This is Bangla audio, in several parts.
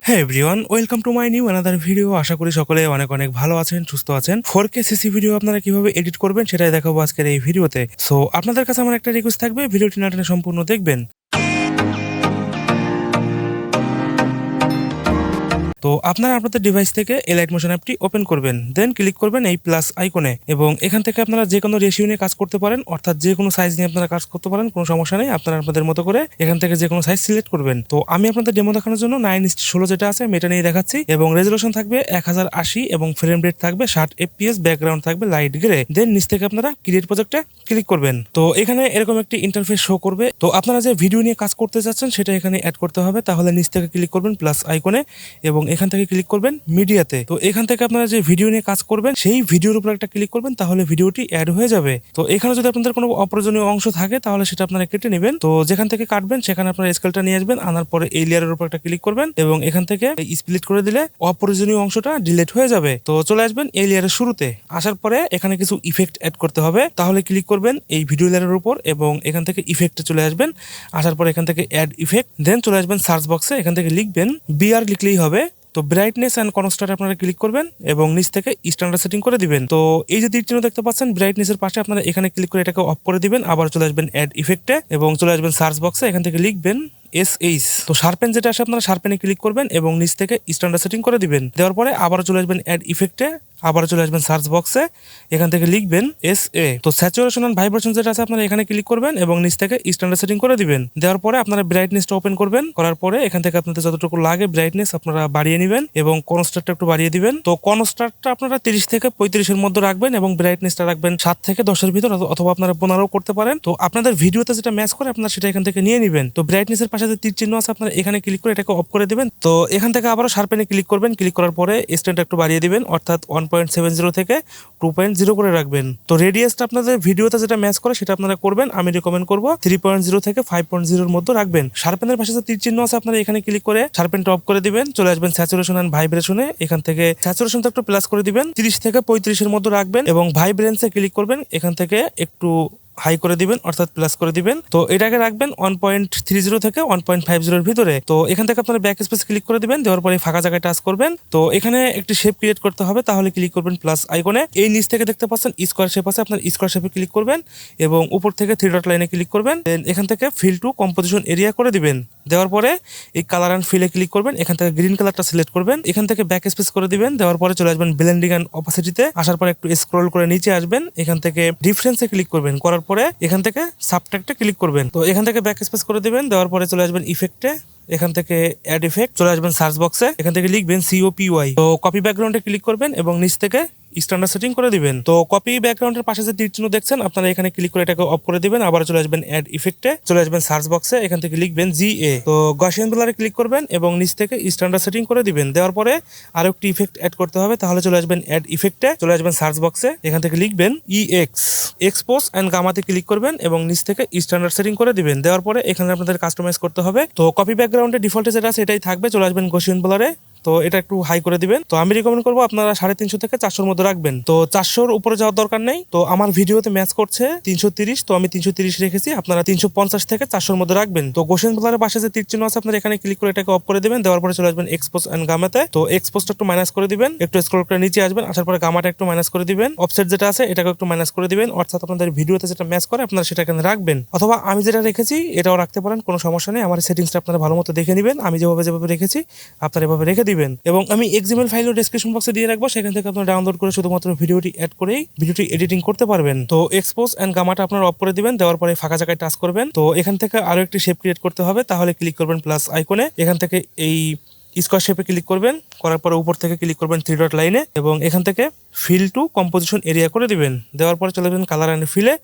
হ্যাঁ everyone, welcome to my new another video. আশা করি সকলে অনেক অনেক ভালো আছেন, সুস্থ আছেন। 4K সিসি ভিডিও আপনারা কিভাবে এডিট করবেন সেটাই দেখাবো আজকের এই ভিডিওতে। সো আপনাদের কাছে আমার একটা রিকোয়েস্ট থাকবে, ভিডিওটি না টেনে সম্পূর্ণ দেখবেন। তো আপনারা আপনাদের ডিভাইস থেকে এলাইট মোশন অ্যাপটি ওপেন করবেন, দেন ক্লিক করবেন এই প্লাস আইকনে এবং এখান থেকে আপনারা যে কোনো রেশিও নিয়ে কাজ করতে পারেন, অর্থাৎ যে কোনো সাইজ নিয়ে আপনারা কাজ করতে পারেন, কোনো সমস্যা নেই। আপনারা আপনাদের মতো করে এখান থেকে যে কোনো সাইজ সিলেক্ট করবেন। তো আমি আপনাদের ডেমো দেখানোর জন্য 9:16 যেটা আছে আমি এটা নিয়ে দেখাচ্ছি এবং রেজলিউশন থাকবে 1080 এবং ফ্রেম রেট থাকবে 60 FPS, ব্যাকগ্রাউন্ড থাকবে লাইট গ্রে। দেন নিচ থেকে আপনারা ক্রিয়েট প্রজেক্টে ক্লিক করবেন। তো এখানে এরকম একটি ইন্টারফেস শো করবে। তো আপনারা যে ভিডিও নিয়ে কাজ করতে যাচ্ছেন সেটা এখানে অ্যাড করতে হবে, তাহলে নিচ থেকে ক্লিক করবেন প্লাস আইকনে এবং এখান থেকে ক্লিক করবেন মিডিয়াতে। তো এখান থেকে আপনারা যে ভিডিও নিয়ে কাজ করবেন সেই ভিডিওর উপর একটা ক্লিক করবেন, তাহলে ভিডিওটি অ্যাড হয়ে যাবে। তো এখানে যদি আপনাদের কোনো অপ্রয়োজনীয় অংশ থাকে তাহলে সেটা আপনারা কেটে নেবেন। তো যেখান থেকে কাটবেন সেখানে আপনারা স্কেলটা নিয়ে আসবেন, আনার পরে এই লেয়ারের উপর একটা ক্লিক করবেন এবং এখান থেকে স্প্লিট করে দিলে অপ্রয়োজনীয় অংশটা ডিলিট হয়ে যাবে। তো চলে আসবেন এই লেয়ারের শুরুতে, আসার পরে এখানে কিছু ইফেক্ট অ্যাড করতে হবে, তাহলে ক্লিক করবেন এই ভিডিও লেয়ারের উপর এবং এখান থেকে ইফেক্টে চলে আসবেন। আসার পরে এখান থেকে অ্যাড ইফেক্ট, দেন চলে আসবেন সার্চ বক্সে, এখান থেকে লিখবেন বিআর লিখলেই হবে। তো ব্রাইটনেস অ্যান্ড কনস্ট্রাস্ট আপনারা ক্লিক করবেন এবং নিচ থেকে স্ট্যান্ডার্ড সেটিং করে দিবেন। তো এই যে তীর চিহ্ন দেখতে পাচ্ছেন ব্রাইটনেসের পাশে, আপনারা এখানে ক্লিক করে এটাকে অফ করে দিবেন। আবার চলে আসবেন অ্যাড ইফেক্টে এবং চলে আসবেন সার্চ বক্সে, এখান থেকে লিখবেন SH। তো শার্পেন যেটা আসে আপনারা শার্পেনে ক্লিক করবেন এবং নিচ থেকে স্ট্যান্ডার্ড সেটিং করে দিবেন। দেওয়ার পরে আবার চলে আসবেন অ্যাড ইফেক্টে, আবার চলে আসবেন সার্চ বক্সে, এখান থেকে লিখবেন SA। তো স্যাচুরেশন এন্ড ভাইব্রেশন যেটা আছে আপনারা এখানে ক্লিক করবেন এবং নিচ থেকে স্ট্যান্ডার্ড সেটিং করে দিবেন। দেওয়ার পরে আপনারা ব্রাইটনেসটা ওপেন করবেন, করার পরে এখান থেকে আপনাদের যতটুকু লাগে ব্রাইটনেস আপনারা বাড়িয়ে নেবেন এবং কনস্ট্রাস্টটা একটু বাড়িয়ে দিবেন। তো কনস্ট্রাস্টটা আপনারা 30 থেকে 35 এর মধ্যে রাখবেন এবং ব্রাইটনেসটা রাখবেন 7 থেকে 10 এর ভিতর, অথবা আপনারা 15 করতে পারেন। তো আপনাদের ভিডিওতে যেটা ম্যাচ করে আপনারা সেটা এখান থেকে নিয়ে নেবেন। তো ব্রাইটনেসের পাশে যে তীর চিহ্ন আছে আপনারা এখানে ক্লিক করে এটাকে অফ করে দিবেন। তো এখান থেকে আবারও শার্পেনে ক্লিক করবেন, ক্লিক করার পরে স্ট্যান্ডটা একটু বাড়িয়ে দিবেন, অর্থাৎ 1.70 থেকে 2.0 করে রাখবেন। তো রেডিয়াসটা আপনাদের ভিডিওতে যেটা ম্যাচ করে সেটা আপনারা করবেন। আমি রিকমেন্ড করবো 3.0 থেকে 5.0 এর মধ্যে রাখবেন। শার্পেনের পাশে যে তীর চিহ্ন আছে আপনারা এখানে ক্লিক করে শার্পেনটা অফ করে দিবেন, চলে আসবেন স্যাচুরেশন এন্ড ভাইব্রেশনে, এখান থেকে স্যাচুরেশনটা একটু প্লাস করে দিবেন, 30 থেকে 35 এর মধ্যে রাখবেন এবং ভাইব্রেন্সে ক্লিক করবেন, এখান থেকে একটু হাই করে দিবেন, অর্থাৎ প্লাস করে দিবেন। তো এটাকে রাখবেন 1.30 থেকে 1.50 এর ভিতরে। তো এখান থেকে আপনারা ব্যাক স্পেস ক্লিক করে দিবেন, দেওয়ার পরে ফাঁকা জায়গায় টাচ করবেন। তো এখানে একটি শেপ ক্রিয়েট করতে হবে, তাহলে ক্লিক করবেন প্লাস আইকনে। এই নিচ থেকে দেখতে পাচ্ছেন স্কোয়ার শেপ আছে, আপনার স্কোয়ার শেপে ক্লিক করবেন এবং উপর থেকে 3 ডট লাইনে ক্লিক করবেন। দেন এখান থেকে ফিল টু কম্পোজিশন এরিয়া করে দিবেন। দেওয়ার পরে এই কালার অ্যান্ড ফিলে ক্লিক করবেন, এখান থেকে গ্রিন কালারটা সিলেক্ট করবেন, এখান থেকে ব্যাক স্পেস করে দিবেন। দেওয়ার পরে চলে আসবেন ব্লেন্ডিং অ্যান্ড অপাসিটিতে, আসার পরে একটু স্ক্রল করে নিচে আসবেন, এখান থেকে ডিফারেন্সে ক্লিক করবেন, করার পরে এখান থেকে সাবট্রাক্টে ক্লিক করবেন। তো এখান থেকে ব্যাক স্পেস করে দিবেন, দেওয়ার পরে চলে আসবেন ইফেক্টে, এখান থেকে অ্যাড ইফেক্ট, চলে আসবেন সার্চ বক্সে, এখান থেকে লিখবেন COPY। তো কপি ব্যাকগ্রাউন্ডে ক্লিক করবেন এবং নিচ থেকে স্ট্যান্ডার্ড সেটিং করে দিবেন। তো কপি ব্যাকগ্রাউন্ডের পাশে যে তীর চিহ্ন দেখছেন আপনারা এখানে ক্লিক করে এটাকে অফ করে দিবেন। আবার চলে আসবেন অ্যাড ইফেক্টে, চলে আসবেন সার্চ বক্সে, এখান থেকে লিখবেন GA। তো গসিয়ান ব্লারে ক্লিক করবেন এবং নিচ থেকে স্ট্যান্ডার্ড সেটিং করে দিবেন। দেওয়ার পরে আরো একটি ইফেক্ট অ্যাড করতে হবে, তাহলে চলে আসবেন অ্যাড ইফেক্টে, চলে আসবেন সার্চ বক্সে, এখান থেকে লিখবেন EX। এক্সপোজ এন্ড গামাতে ক্লিক করবেন এবং নিচ থেকে স্ট্যান্ডার্ড সেটিং করে দিবেন। দেওয়ার পরে এখানে আপনাদের কাস্টমাইজ করতে হবে। তো কপি ব্যাকগ্রাউন্ডে ডিফল্টে যেটা আছে এটাই থাকবে, চলে আসবেন গসিয়ান ব্লারে, তো এটা একটু হাই করে দিবেন। তো আমি রিকমেন্ড করবো আপনারা 350 থেকে 400 মধ্যে রাখবেন। তো 400 উপরে যাওয়ার দরকার নেই। তো আমার ভিডিওতে ম্যাচ করছে 330, তো আমি 330 রেখেছি, আপনারা 350 থেকে 400 মধ্যে রাখবেন। তো গোশন ব্লারের পাশে যে তীর চিহ্ন আছে আপনারা এখানে ক্লিক করে এটাকে অফ করে দিবেন। দেওয়ার পরে চলে আসবেন এক্সপোজ এন্ড গামাতে। তো এক্সপোজটা একটু মাইনাস করে দিবেন, একটু স্ক্রল করে নিচে আসবেন, আসার পরে গামাটা একটু মাইনাস করে দিবেন, অফসেট যেটা আছে এটাকে একটু মাইনাস করে দিবেন, অর্থাৎ আপনাদের ভিডিওতে যেটা ম্যাচ করে আপনারা সেটা এখানে রাখবেন, অথবা আমি যেটা রেখেছি এটাও রাখতে পারেন, কোনো সমস্যা নেই। আমার সেটিংসটা আপনারা ভালো মতো দেখে নেবেন, আমি যেভাবে রেখেছি আপনারা এভাবে রেখে দিবেন। এবং আমি XML ফাইলও ডেসক্রিপশন বক্সে দিয়ে রাখবো, সেখান থেকে আপনারা ডাউনলোড করে শুধুমাত্র ভিডিওটি অ্যাড করেই ভিডিওটি এডিটিং করতে পারবেন। তো এক্সপোজ এন্ড গামাটা আপনারা অফ করে দিবেন, দেওয়ার পরে ফাঁকা জায়গায় টাচ করবেন। তো এখান থেকে আরো একটি শেপ ক্রিয়েট করতে হবে, তাহলে ক্লিক করবেন প্লাস আইকনে, এখান থেকে এই স্কোয়ার শেপে ক্লিক করবেন, করার পরে উপর থেকে ক্লিক করবেন 3 ডট লাইনে এবং এখান থেকে ফিল টু কম্পোজিশন এরিয়া করে দিবেন। দেওয়ার পরে চলে যাবেন কালার অ্যান্ড ফিলে,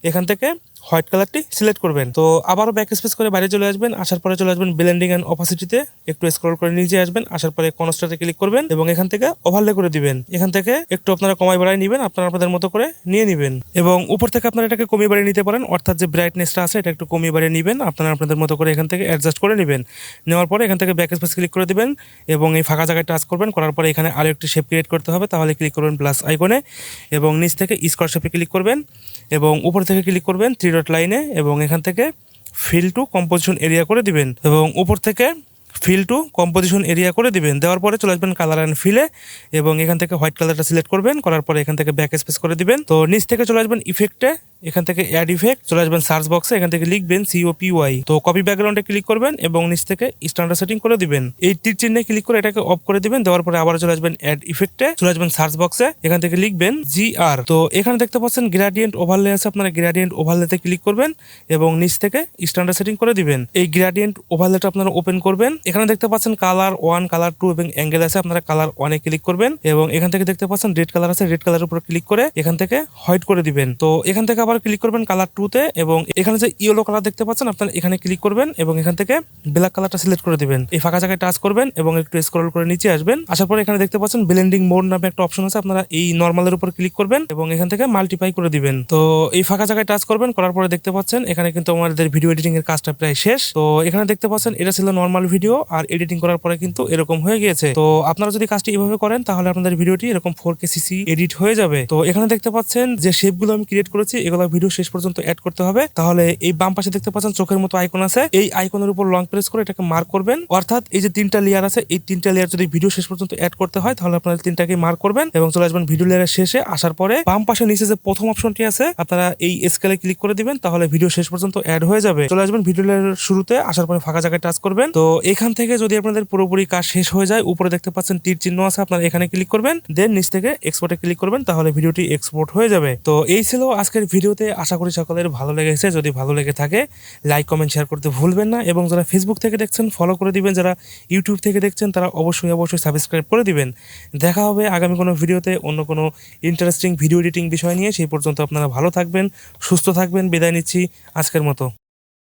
এখান থেকে হোয়াইট কালারটি সিলেক্ট করবেন। তো আবারও ব্যাক স্পেস করে বাইরে চলে আসবেন, আসার পরে চলে আসবেন ব্লেন্ডিং এন্ড অপাসিটিতে, একটু স্ক্রল করে নিচে আসবেন, আসার পরে কনস্ট্রাস্টে ক্লিক করবেন এবং এখান থেকে ওভারলে করে দিবেন। এখান থেকে একটু আপনারা কমাই বাড়াই নেবেন, আপনারা আপনাদের মতো করে নিয়ে নেবেন এবং উপর থেকে আপনারা এটাকে কমিয়ে বাড়িয়ে নিতে পারেন, অর্থাৎ যে ব্রাইটনেসটা আছে এটা একটু কমিয়ে বাড়িয়ে নেবেন, আপনারা আপনাদের মতো করে এখান থেকে অ্যাডজাস্ট করে নেবেন। নেওয়ার পরে এখান থেকে ব্যাক স্পেস ক্লিক করে দিবেন এবং এই ফাঁকা জায়গায় টাচ করবেন, করার পরে এখানে আরো একটি শেপ ক্রিয়েট করতে হবে, তাহলে ক্লিক করবেন প্লাস আইকনে এবং নিচ থেকে স্কোয়ার শেপে ক্লিক করবেন এবং উপর থেকে ক্লিক করবেন 3 ডট লাইনে এবং এখান থেকে ফিল টু কম্পোজিশন এরিয়া করে দিবেন এবং উপর থেকে ফিল টু কম্পোজিশন এরিয়া করে দিবেন। দেওয়ার পরে চলে আসবেন কালার অ্যান্ড ফিলে এবং এখান থেকে হোয়াইট কালারটা সিলেক্ট করবেন, করার পরে এখান থেকে ব্যাক স্পেস করে দিবেন। তো নিচ থেকে চলে আসবেন ইফেক্টে, এখান থেকে অ্যাড ইফেক্ট, চলে আসবেন সার্চ বক্সে, এখান থেকে লিখবেন COPY। তো কপি ব্যাকগ্রাউন্ডে ক্লিক করবেন এবং নিচ থেকে স্ট্যান্ডার্ড সেটিং করে দিবেন। এই তীর চিহ্নে ক্লিক করে এটাকে অফ করে দিবেন। দেওয়ার পরে আবার চলে আসবেন অ্যাড ইফেক্টে, চলে আসবেন সার্চ বক্সে, এখান থেকে লিখবেন GR। তো এখানে দেখতে পাচ্ছেন গ্রেডিয়েন্ট ওভারলে আছে, আপনারা গ্রেডিয়েন্ট ওভারলেতে ক্লিক করবেন এবং নিচ থেকে স্ট্যান্ডার্ড সেটিং করে দিবেন। এই গ্রেডিয়েন্ট ওভারলেটা আপনারা ওপেন করবেন। এখানে দেখতে পাচ্ছেন কালার 1, কালার 2 এবং অ্যাঙ্গেল আছে, আপনারা কালার 1 এ ক্লিক করবেন এবং এখান থেকে দেখতে পাচ্ছেন রেড কালার আছে, রেড কালারের উপর ক্লিক করে এখান থেকে হোয়াইট করে দিবেন। তো এখান থেকে আবার ক্লিক করবেন কালার 2 তে এবং এখানে যে ইয়েলো কালার দেখতে পাচ্ছেন আপনারা এখানে ক্লিক করবেন এবং এখান থেকে ব্ল্যাক কালারটা সিলেক্ট করে দিবেন। এই ফাঁকা জায়গায় টাচ করবেন এবং একটু স্ক্রল করে নিচে আসবেন। আসার পরে এখানে দেখতে পাচ্ছেন ব্লেন্ডিং মোড নামে একটা অপশন আছে, আপনারা এই নরমালের উপর ক্লিক করবেন এবং এখান থেকে মাল্টিপ্লাই করে দিবেন। তো এই ফাঁকা জায়গায় টাচ করবেন, করার পরে দেখতে পাচ্ছেন এখানে কিন্তু আমাদের ভিডিও এডিটিং এর কাজটা প্রায় শেষ। তো এখানে দেখতে পাচ্ছেন এটা ছিল নরমাল ভিডিও আর এডিটিং করার পরে কিন্তু এরকম হয়ে গিয়েছে। তো আপনারা যদি কাজটি এভাবে করেন তাহলে আপনাদের ভিডিওটি এরকম 4K CC এডিট হয়ে যাবে। তো এখানে দেখতে পাচ্ছেন যে শেপগুলো আমি ক্রিয়েট করেছি এগুলো ভিডিও শেষ পর্যন্ত অ্যাড করতে হবে। তাহলে এই বাম পাশে দেখতে পাচ্ছেন চোখের মতো আইকন আছে, এই আইকনের উপর লং প্রেস করে এটাকে মার্ক করবেন। অর্থাৎ এই যে 3টা লেয়ার আছে, এই 3টা লেয়ার যদি ভিডিও শেষ পর্যন্ত অ্যাড করতে হয় তাহলে আপনারা 3টাকে মার্ক করবেন এবং চলে আসবেন ভিডিও লেয়ারের শেষে। আসার পরে বাম পাশে নিচে যে প্রথম অপশনটি আছে আপনারা এই স্কেলে ক্লিক করে দিবেন, তাহলে ভিডিও শেষ পর্যন্ত অ্যাড হয়ে যাবে। চলে আসবেন ভিডিও লেয়ারের শুরুতে, আসার পরে ফাঁকা জায়গায় টাচ করবেন। তো এখান থেকে যদি আপনাদের পুরোপুরি কাজ শেষ হয়ে যায় উপরে দেখতে পাচ্ছেন তীর চিহ্ন আছে, আপনারা এখানে ক্লিক করবেন, দেন নিচ থেকে এক্সপোর্টে ক্লিক করবেন, তাহলে ভিডিওটি এক্সপোর্ট হয়ে যাবে। তো এই ছিল আজকের ভিডিওতে, আশা করি সকলের ভালো লেগেছে। যদি ভালো লেগে থাকে লাইক কমেন্ট শেয়ার করতে ভুলবেন না এবং যারা ফেসবুক থেকে দেখছেন ফলো করে দিবেন, যারা ইউটিউব থেকে দেখছেন তারা অবশ্যই সাবস্ক্রাইব করে দিবেন। দেখা হবে আগামী কোনো ভিডিওতে অন্য কোনো ইন্টারেস্টিং ভিডিও এডিটিং বিষয় নিয়ে। সেই পর্যন্ত আপনারা ভালো থাকবেন, সুস্থ থাকবেন। বিদায় নিচ্ছি আজকের মতো।